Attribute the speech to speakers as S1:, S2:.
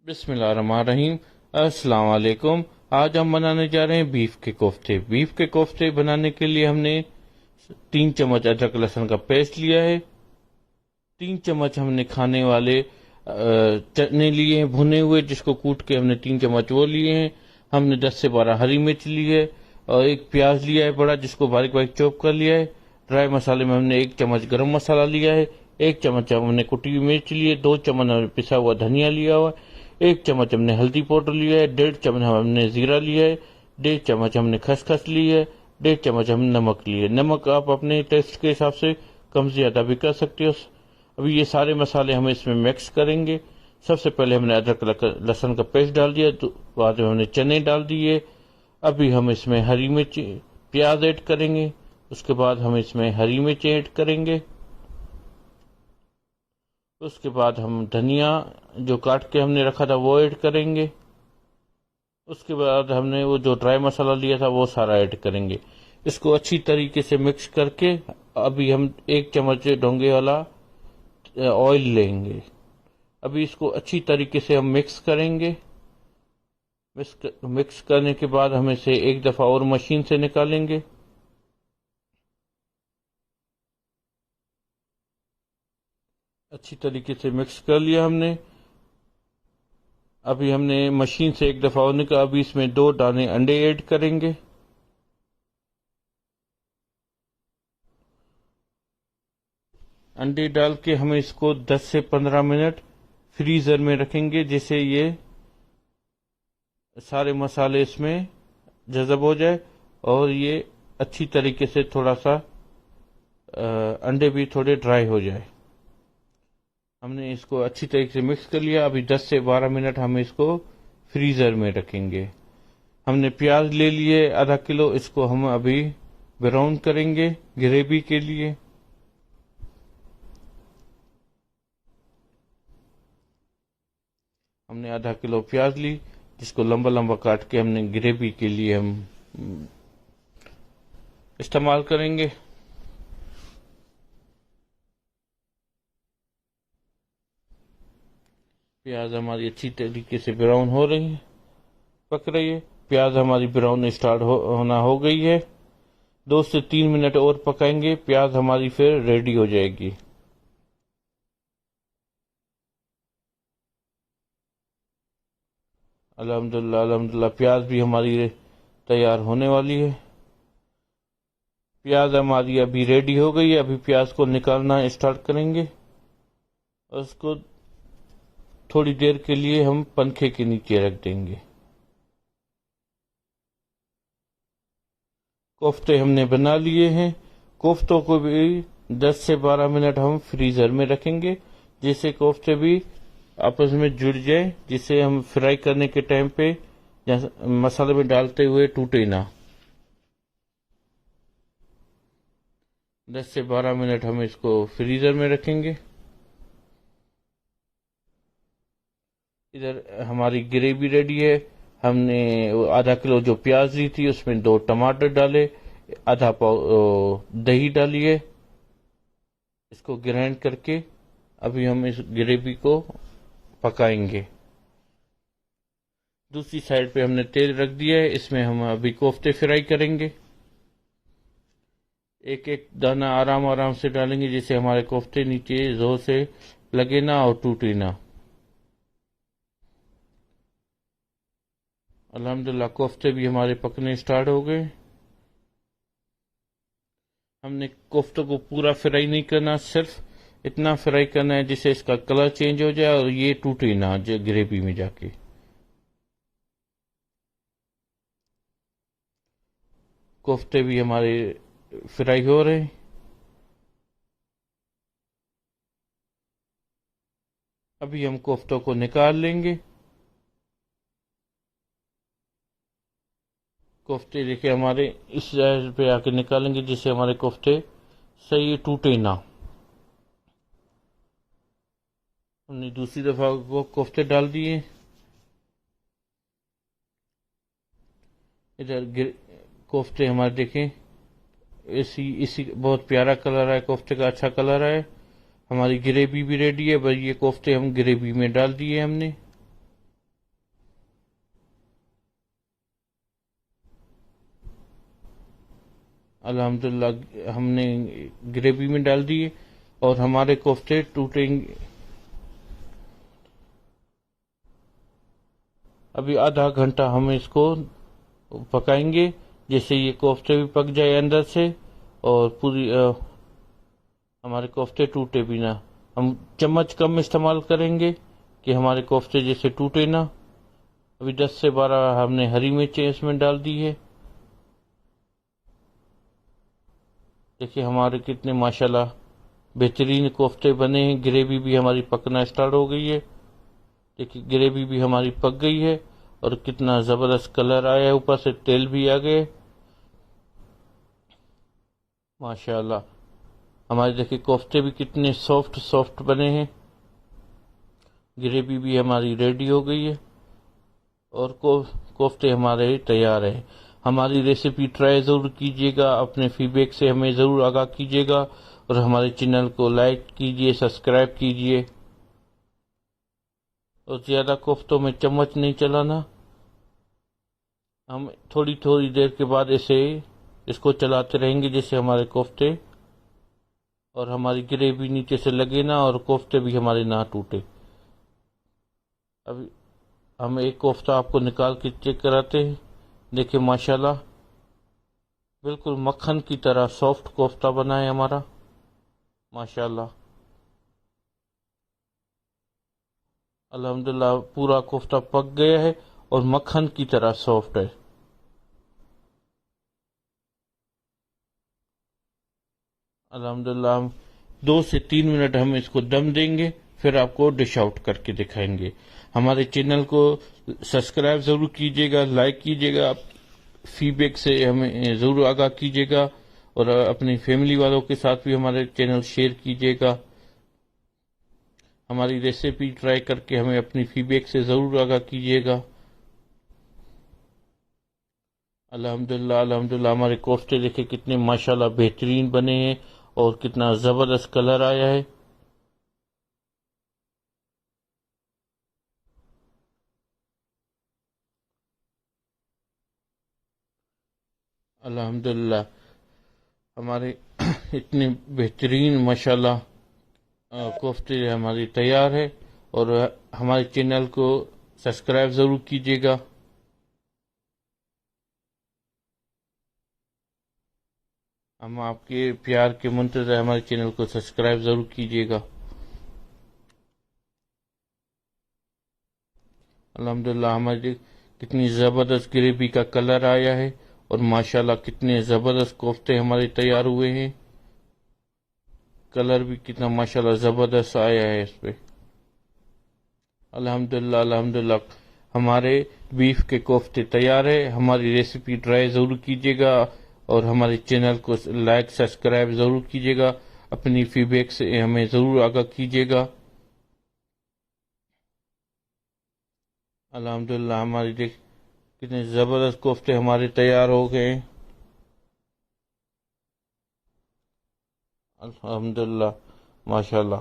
S1: بسم اللہ الرحمن الرحیم۔ السلام علیکم۔ آج ہم بنانے جا رہے ہیں بیف کے کوفتے۔ بیف کے کوفتے بنانے کے لیے ہم نے 3 چمچ ادرک لہسن کا پیسٹ لیا ہے، 3 چمچ ہم نے کھانے والے چنے لیے ہیں بھنے ہوئے، جس کو کوٹ کے ہم نے 3 چمچ وہ لیے ہیں۔ ہم نے 10 سے 12 ہری مرچ لی ہے اور 1 پیاز لیا ہے بڑا، جس کو باریک باریک چوپ کر لیا ہے۔ ڈرائی مسالے میں ہم نے 1 چمچ گرم مسالہ لیا ہے، 1 چمچ ہم نے کٹی ہوئی مرچ لی ہے، 2 چمچ ہم نے پسا ہوا دھنیا لیا ہوا ہے، 1 چمچ ہم نے ہلدی پاؤڈر لیا ہے، 1.5 چمچ ہم نے زیرہ لیا ہے، 1.5 چمچ ہم نے خسخس لی ہے، 1.5 چمچ ہم نے نمک لی ہے۔ نمک آپ اپنے ٹیسٹ کے حساب سے کم زیادہ بھی کر سکتے ہو۔ ابھی یہ سارے مسالے ہم اس میں مکس کریں گے۔ سب سے پہلے ہم نے ادرک لہسن کا پیسٹ ڈال دیا، تو بعد میں ہم نے چنے ڈال دیے۔ ابھی ہم اس میں ہری مرچ پیاز ایڈ کریں گے، اس کے بعد ہم اس میں ہری مرچ ایڈ کریں گے، اس کے بعد ہم دھنیا جو کاٹ کے ہم نے رکھا تھا وہ ایڈ کریں گے، اس کے بعد ہم نے وہ جو ڈرائی مسالہ لیا تھا وہ سارا ایڈ کریں گے۔ اس کو اچھی طریقے سے مکس کر کے ابھی ہم 1 چمچ ڈونگے والا آئل لیں گے۔ ابھی اس کو اچھی طریقے سے ہم مکس کریں گے۔ مکس کرنے کے بعد ہم اسے 1 دفعہ اور مشین سے نکالیں گے۔ اچھی طریقے سے مکس کر لیا ہم نے۔ ابھی ہم نے مشین سے 1 دفعہ اور نکالا۔ ابھی اس میں 2 دانے انڈے ایڈ کریں گے۔ انڈے ڈال کے ہم اس کو 10 سے 15 منٹ فریزر میں رکھیں گے، جس سے یہ سارے مسالے اس میں جذب ہو جائے اور یہ اچھی طریقے سے تھوڑا سا انڈے بھی تھوڑے ڈرائی ہو جائے۔ ہم نے اس کو اچھی طریقے سے مکس کر لیا۔ ابھی 10 سے 12 منٹ ہم اس کو فریزر میں رکھیں گے۔ ہم نے پیاز لے لیے ½ کلو، اس کو ہم ابھی براؤن کریں گے گریوی کے لیے۔ ہم نے ½ کلو پیاز لی، جس کو لمبا لمبا کاٹ کے ہم نے گریوی کے لیے ہم استعمال کریں گے۔ پیاز ہماری اچھی طریقے سے براؤن ہو رہی ہے، پک رہی ہے۔ پیاز ہماری براؤن اسٹارٹ ہونا ہو گئی ہے۔ 2 سے 3 منٹ اور پکائیں گے، پیاز ہماری پھر ریڈی ہو جائے گی۔ الحمدللہ پیاز بھی ہماری تیار ہونے والی ہے۔ پیاز ہماری ابھی ریڈی ہو گئی ہے۔ ابھی پیاز کو نکالنا اسٹارٹ کریں گے اور اس کو تھوڑی دیر کے لیے ہم پنکھے کے نیچے رکھ دیں گے۔ کوفتے ہم نے بنا لیے ہیں۔ کوفتوں کو بھی 10 سے 12 منٹ ہم فریزر میں رکھیں گے، جس سے کوفتے بھی آپس میں جڑ جائیں، جسے ہم فرائی کرنے کے ٹائم پہ مسالے میں ڈالتے ہوئے ٹوٹے نہ۔ 10 سے 12 منٹ ہم اس کو فریزر میں رکھیں گے۔ ادھر ہماری گریوی ریڈی ہے۔ ہم نے ½ کلو جو پیاز لی تھی اس میں 2 ٹماٹر ڈالے، ½ پاؤ دہی ڈالی ہے، اس کو گرائنڈ کر کے ابھی ہم اس گریوی کو پکائیں گے۔ دوسری سائڈ پہ ہم نے تیل رکھ دیا ہے، اس میں ہم ابھی کوفتے فرائی کریں گے۔ ایک ایک دانہ آرام آرام سے ڈالیں گے، جس سے ہمارے کوفتے نیچے زور سے لگے نہ اور ٹوٹے نہ۔ الحمدللہ کوفتے بھی ہمارے پکنے سٹارٹ ہو گئے۔ ہم نے کوفتوں کو پورا فرائی نہیں کرنا، صرف اتنا فرائی کرنا ہے جس سے اس کا کلر چینج ہو جائے اور یہ ٹوٹے نہ گریوی میں جا کے۔ کوفتے بھی ہمارے فرائی ہو رہے ہیں۔ ابھی ہم کوفتوں کو نکال لیں گے۔ کوفتے دیکھیں ہمارے اس سائز پہ آ کے نکالیں گے، جس سے ہمارے کوفتے صحیح ٹوٹے نہ۔ ہم نے دوسری دفعہ وہ کوفتے ڈال دیے۔ ادھر کوفتے ہمارے دیکھیں اسی بہت پیارا کلر ہے، کوفتے کا اچھا کلر ہے۔ ہماری گریوی بھی ریڈی ہے، بس یہ کوفتے ہم گریوی میں ڈال دیے ہم نے۔ الحمدللہ ہم نے گریوی میں ڈال دیے اور ہمارے کوفتے ٹوٹیں گے. ابھی آدھا گھنٹہ ہم اس کو پکائیں گے جس سے یہ کوفتے بھی پک جائے اندر سے اور پوری ہمارے کوفتے ٹوٹے بھی نہ. ہم چمچ کم استعمال کریں گے کہ ہمارے کوفتے جیسے ٹوٹے نہ. ابھی 10 سے 12 ہم نے ہری مرچیں اس میں ڈال دی ہے. دیکھیے ہمارے کتنے ماشاءاللہ بہترین کوفتے بنے ہیں. گریوی بھی ہماری پکنا اسٹارٹ ہو گئی ہے. دیکھیے گریوی بھی ہماری پک گئی ہے اور کتنا زبردست کلر آیا ہے, اوپر سے تیل بھی آ گئے ماشاءاللہ. ہمارے دیکھیے کوفتے بھی کتنے سافٹ بنے ہیں. گریوی بھی ہماری ریڈی ہو گئی ہے اور کوفتے ہمارے تیار ہیں. ہماری ریسیپی ٹرائی ضرور کیجیے گا. اپنے فیڈ بیک سے ہمیں ضرور آگاہ کیجیے گا اور ہمارے چینل کو لائک کیجیے, سبسکرائب کیجیے. اور زیادہ کوفتوں میں چمچ نہیں چلانا. ہم تھوڑی دیر کے بعد اس کو چلاتے رہیں گے جیسے ہمارے کوفتے اور ہماری گریوی نیچے سے لگے نہ اور کوفتے بھی ہمارے نہ ٹوٹے. ابھی ہم ایک کوفتہ آپ کو نکال کے چیک کراتے ہیں. دیکھیں ماشاءاللہ بالکل مکھن کی طرح سافٹ کوفتہ بنا ہے ہمارا ماشاءاللہ. الحمدللہ پورا کوفتہ پک گیا ہے اور مکھن کی طرح سافٹ ہے. الحمدللہ ہم 2 سے 3 منٹ ہم اس کو دم دیں گے, پھر آپ کو ڈش آؤٹ کر کے دکھائیں گے. ہمارے چینل کو سبسکرائب ضرور کیجیے گا, لائک کیجیے گا, فیڈ بیک سے ہمیں ضرور آگاہ کیجیے گا اور اپنی فیملی والوں کے ساتھ بھی ہمارے چینل شیئر کیجیے گا. ہماری ریسیپی ٹرائی کر کے ہمیں اپنی فیڈ بیک سے ضرور آگاہ کیجیے گا. الحمدللہ ہمارے کوفتے دیکھے کتنے ماشاءاللہ بہترین بنے ہیں اور کتنا زبردست کلر آیا ہے. الحمدللہ ہمارے اتنے بہترین ماشاءاللہ کوفتے ہماری تیار ہے اور ہمارے چینل کو سبسکرائب ضرور کیجیے گا. ہم آپ کے پیار کے منتظر, ہمارے چینل کو سبسکرائب ضرور کیجیے گا. الحمدللہ ہماری کتنی زبردست گریوی کا کلر آیا ہے اور ماشاءاللہ کتنے زبردست کوفتے ہمارے تیار ہوئے ہیں. کلر بھی کتنا ماشاءاللہ زبردست آیا ہے اس پہ. الحمدللہ ہمارے بیف کے کوفتے تیار ہے. ہماری ریسیپی ٹرائی ضرور کیجیے گا اور ہمارے چینل کو لائک سبسکرائب ضرور کیجیے گا. اپنی فیڈ بیک سے ہمیں ضرور آگاہ کیجیے گا. الحمدللہ ہماری کتنے زبردست کوفتے ہمارے تیار ہو گئے. الحمدللہ ماشاءاللہ.